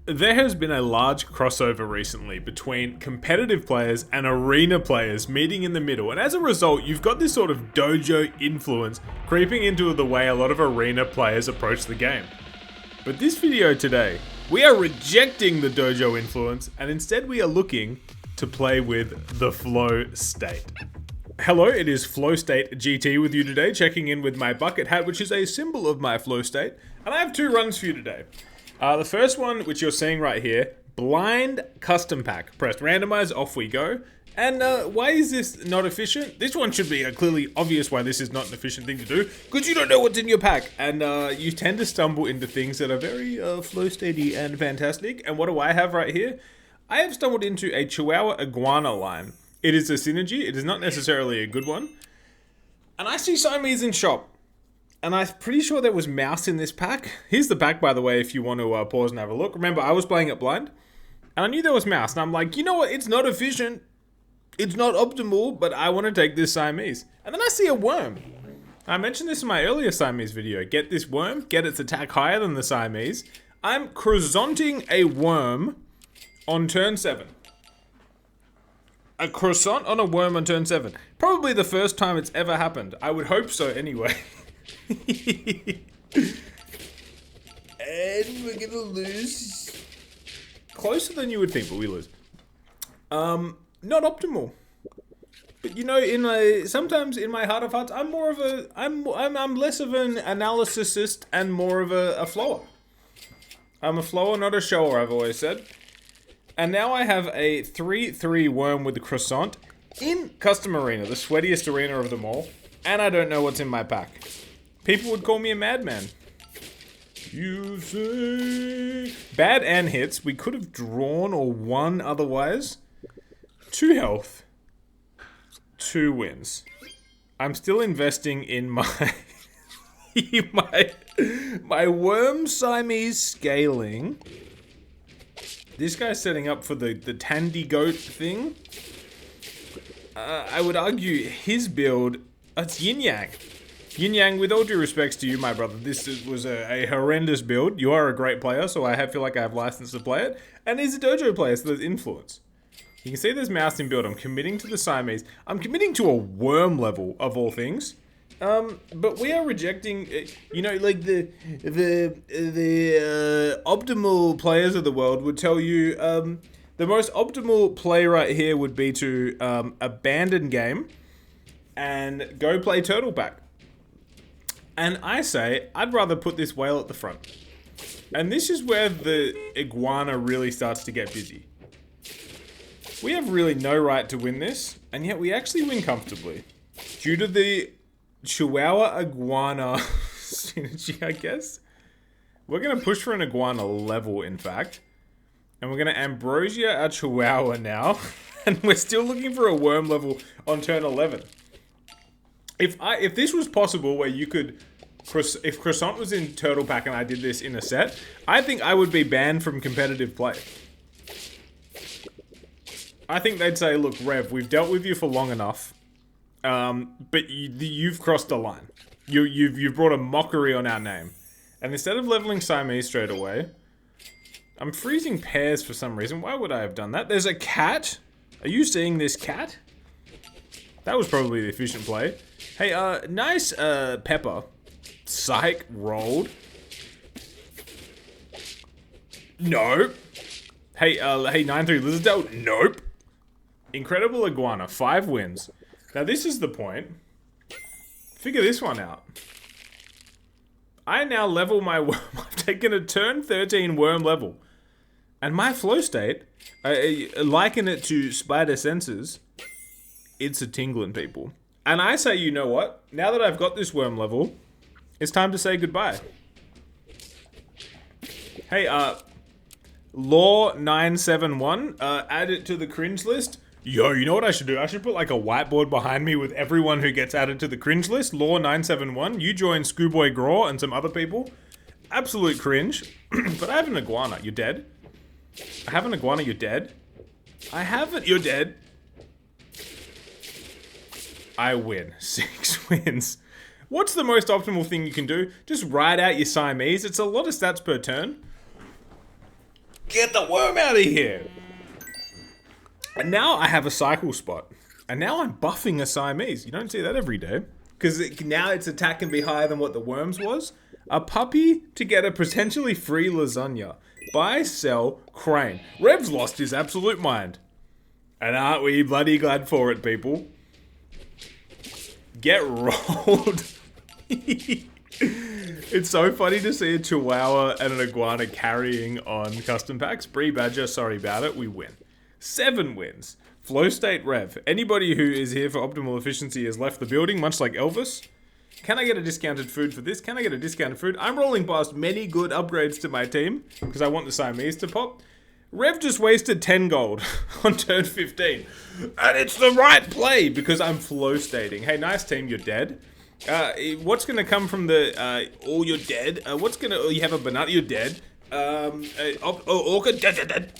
There has been a large crossover recently between competitive players and arena players meeting in the middle, and as a result, you've got this sort of dojo influence creeping into the way a lot of arena players approach the game. But this video today, we are rejecting the dojo influence, and instead we are looking to play with the flow state. Hello, it is Flow State GT with you today, checking in with my bucket hat, which is a symbol of my flow state, and I have two runs for you today. The first one, which you're seeing right here, blind custom pack. Press randomize, off we go. And why is this not efficient? This one should be clearly obvious why this is not an efficient thing to do, because you don't know what's in your pack, and you tend to stumble into things that are very flow statey and fantastic. And what do I have right here? I have stumbled into a Chihuahua Iguana line. It is a synergy. It is not necessarily a good one. And I see Siamese in shop. And I'm pretty sure there was mouse in this pack. Here's the pack, by the way, if you want to pause and have a look. Remember, I was playing it blind, and I knew there was mouse. And I'm like, you know what? It's not efficient. It's not optimal, but I want to take this Siamese. And then I see a worm. I mentioned this in my earlier Siamese video. Get this worm, get its attack higher than the Siamese. I'm croissanting a worm on turn 7. A croissant on a worm on turn 7. Probably the first time it's ever happened. I would hope so anyway. And we're gonna lose. Closer than you would think, but we lose. Not optimal. But you know, sometimes in my heart of hearts, I'm more of a I'm less of an analysist and more of a flower. I'm a flower, not a shower, I've always said. And now I have a 3/3 worm with the croissant in custom arena, the sweatiest arena of them all, and I don't know what's in my pack. People would call me a madman. You say... Bad and hits. We could have drawn or won otherwise. 2 health. 2 wins. I'm still investing in my... my worm Siamese scaling. This guy's setting up for the Tandy Goat thing. I would argue his build... It's Yin Yang. Yin Yang, with all due respects to you, my brother, this was a horrendous build. You are a great player, so I feel like I have license to play it. And he's a dojo player, so there's influence. You can see there's mouse in build. I'm committing to the Siamese. I'm committing to a worm level, of all things. But we are rejecting, you know, like the optimal players of the world would tell you, the most optimal play right here would be to abandon game and go play Turtle Pack. And I say, I'd rather put this whale at the front. And this is where the iguana really starts to get busy. We have really no right to win this, and yet we actually win comfortably. Due to the Chihuahua Iguana synergy, I guess. We're going to push for an iguana level, in fact. And we're going to Ambrosia our Chihuahua now. And we're still looking for a worm level on turn 11. If this was possible where you could... If Croissant was in Turtle Pack and I did this in a set, I think I would be banned from competitive play. I think they'd say, look, Rev, we've dealt with you for long enough, but you've crossed the line. You've brought a mockery on our name. And instead of leveling Siamese straight away, I'm freezing pairs for some reason. Why would I have done that? There's a cat. Are you seeing this cat? That was probably the efficient play. Hey, nice, Pepper. Psych, rolled. Nope. Hey, 9-3 Lizardo, nope. Incredible Iguana, 5 wins. Now this is the point. Figure this one out. I now level my worm. I've taken a turn 13 worm level. And my flow state, I liken it to spider senses. It's a tingling, people. And I say, you know what? Now that I've got this worm level, it's time to say goodbye. Hey, Law 971, add it to the cringe list. Yo, you know what I should do? I should put like a whiteboard behind me with everyone who gets added to the cringe list. Law 971, you join Schoolboy Graw and some other people. Absolute cringe. But I have an iguana. You're dead? I have an iguana. You're dead? I haven't. You're dead. I win. 6 wins. What's the most optimal thing you can do? Just ride out your Siamese. It's a lot of stats per turn. Get the worm out of here! And now I have a cycle spot. And now I'm buffing a Siamese. You don't see that every day. Because now its attack can be higher than what the worms was. A puppy to get a potentially free lasagna. Buy, sell, crane. Rev's lost his absolute mind. And aren't we bloody glad for it, people? Get rolled. It's so funny to see a chihuahua and an iguana carrying on custom packs. Bree Badger, sorry about it, we win. 7 wins. Flow State Rev. Anybody who is here for optimal efficiency has left the building, much like Elvis. Can I get a discounted food for this? Can I get a discounted food? I'm rolling past many good upgrades to my team, because I want the Siamese to pop. Rev just wasted 10 gold on turn 15. And it's the right play, because I'm flow stating. Hey, nice team, you're dead. What's gonna come from the, oh, you're dead? What's gonna, oh, you have a banana, you're dead. Orca, dead.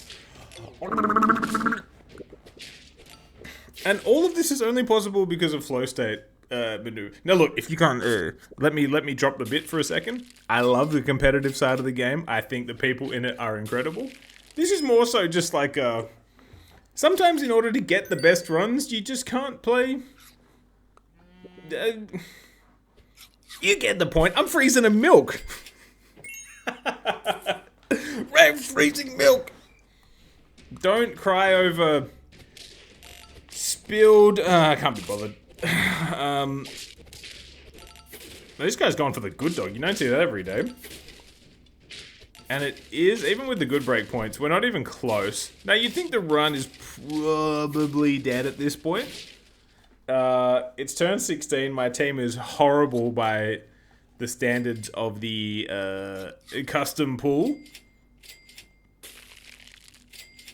And all of this is only possible because of flow state maneuver. Now look, if you can't, let me drop the bit for a second. I love the competitive side of the game. I think the people in it are incredible. This is more so just like, sometimes in order to get the best runs, you just can't play. You get the point. I'm freezing a milk. I'm freezing milk. Don't cry over spilled. I can't be bothered. This guy's gone for the good dog. You don't see that every day. And it is, even with the good break points, we're not even close. Now, you'd think the run is probably dead at this point. It's turn 16. My team is horrible by the standards of the custom pool.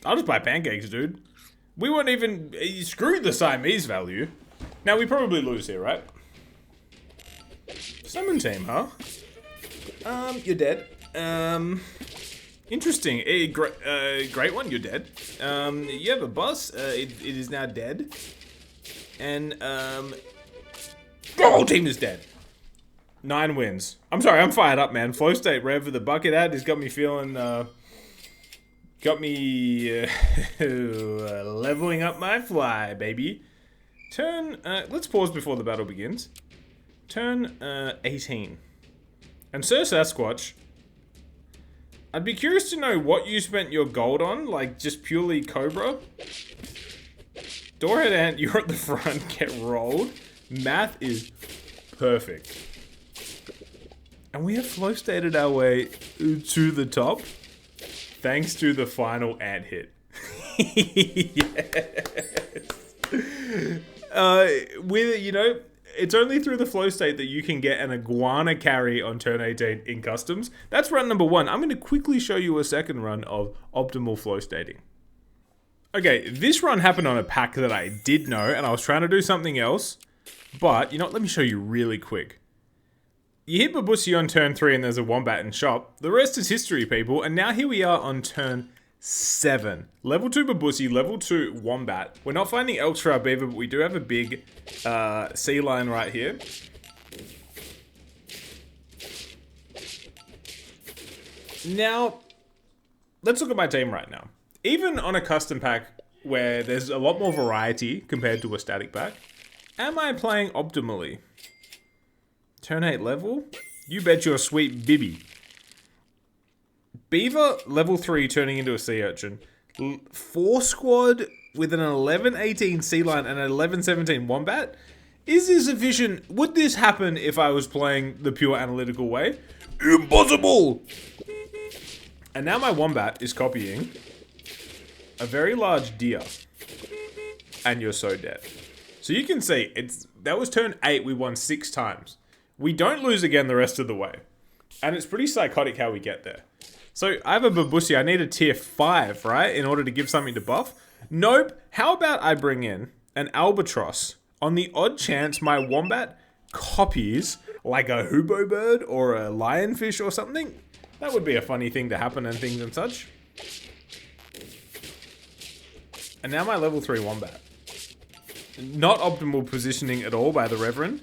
I'll just buy pancakes, dude. We weren't even... Screw the Siamese value. Now, we probably lose here, right? Summon team, huh? You're dead. Interesting. Great one, you're dead. You have a boss. It is now dead. And, the whole team is dead. 9 wins. I'm sorry, I'm fired up, man. Flow State Rev with the bucket ad has got me feeling, got me, leveling up my fly, baby. Turn, let's pause before the battle begins. Turn, 18. And Sir Sasquatch, I'd be curious to know what you spent your gold on, like just purely Cobra. Doorhead Ant, you're at the front, get rolled. Math is perfect. And we have flow stated our way to the top, thanks to the final ant hit. Yes. With, you know, it's only through the flow state that you can get an iguana carry on turn 18 in customs. That's run number 1. I'm going to quickly show you a second run of optimal flow stating. Okay, this run happened on a pack that I did know, and I was trying to do something else. But, you know what, let me show you really quick. You hit Babussi on turn 3 and there's a wombat in shop. The rest is history, people, and now here we are on turn 7. Level 2 Babussi, level 2 wombat. We're not finding elks for our beaver, but we do have a big sea lion right here. Now, let's look at my team right now. Even on a custom pack where there's a lot more variety compared to a static pack, am I playing optimally? Turn 8 level? You bet your sweet bibby. Beaver, level 3, turning into a sea urchin. 4 squad with an 11-18 sea lion and an 11-17 wombat? Is this efficient? Would this happen if I was playing the pure analytical way? Impossible! And now my wombat is copying a very large deer. And you're so dead. So you can see, that was turn 8, we won 6 times. We don't lose again the rest of the way. And it's pretty psychotic how we get there. So I have a Babussi, I need a tier 5, right? In order to give something to buff. Nope. How about I bring in an albatross on the odd chance my wombat copies like a hoopoe bird or a lionfish or something? That would be a funny thing to happen and things and such. And now my level 3 wombat. Not optimal positioning at all by the Reverend.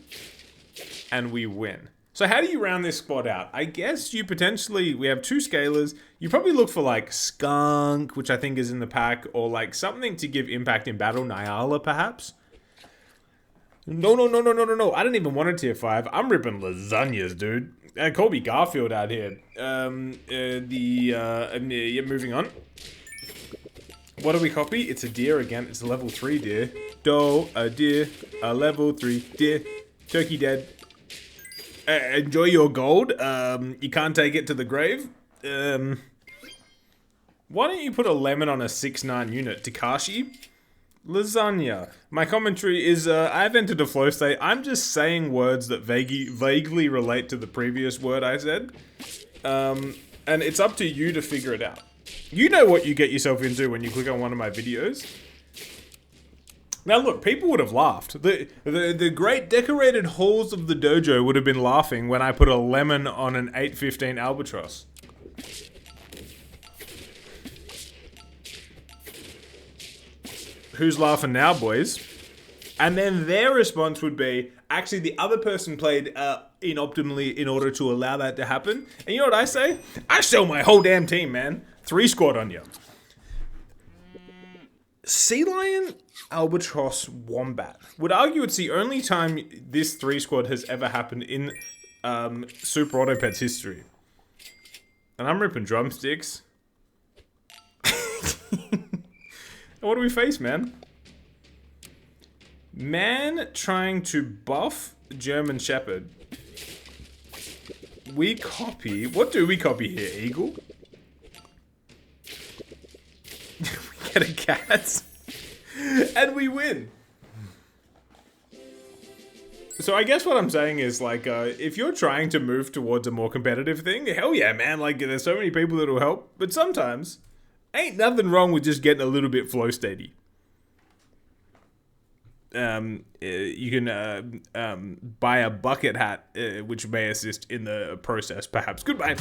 And we win. So how do you round this squad out? I guess we have 2 scalers. You probably look for like Skunk, which I think is in the pack, or like something to give impact in battle. Nyala, perhaps? No. I didn't even want a tier 5. I'm ripping lasagnas, dude. Colby Garfield out here. Yeah, moving on. What do we copy? It's a deer again. It's a level 3 deer. A deer, a level 3 deer. Turkey dead. Enjoy your gold. You can't take it to the grave. Why don't you put a lemon on a 6-9 unit? Takashi? Lasagna. My commentary is, I've entered a flow state. I'm just saying words that vaguely relate to the previous word I said. And it's up to you to figure it out. You know what you get yourself into when you click on one of my videos. Now look, people would have laughed. The great decorated halls of the dojo would have been laughing when I put a lemon on an 815 albatross. Who's laughing now, boys? And then their response would be, actually the other person played inoptimally in order to allow that to happen. And you know what I say? I sell my whole damn team, man. 3 squad on you. Sea Lion, Albatross, Wombat. Would argue it's the only time this 3 squad has ever happened in Super Auto Pets history. And I'm ripping drumsticks. What do we face, man? Man trying to buff German Shepherd. We copy... What do we copy here? Eagle? We get a cat. And we win. So I guess what I'm saying is, like, if you're trying to move towards a more competitive thing, hell yeah, man. Like, there's so many people that'll help. But sometimes... ain't nothing wrong with just getting a little bit flow statey. You can buy a bucket hat, which may assist in the process, perhaps. Goodbye.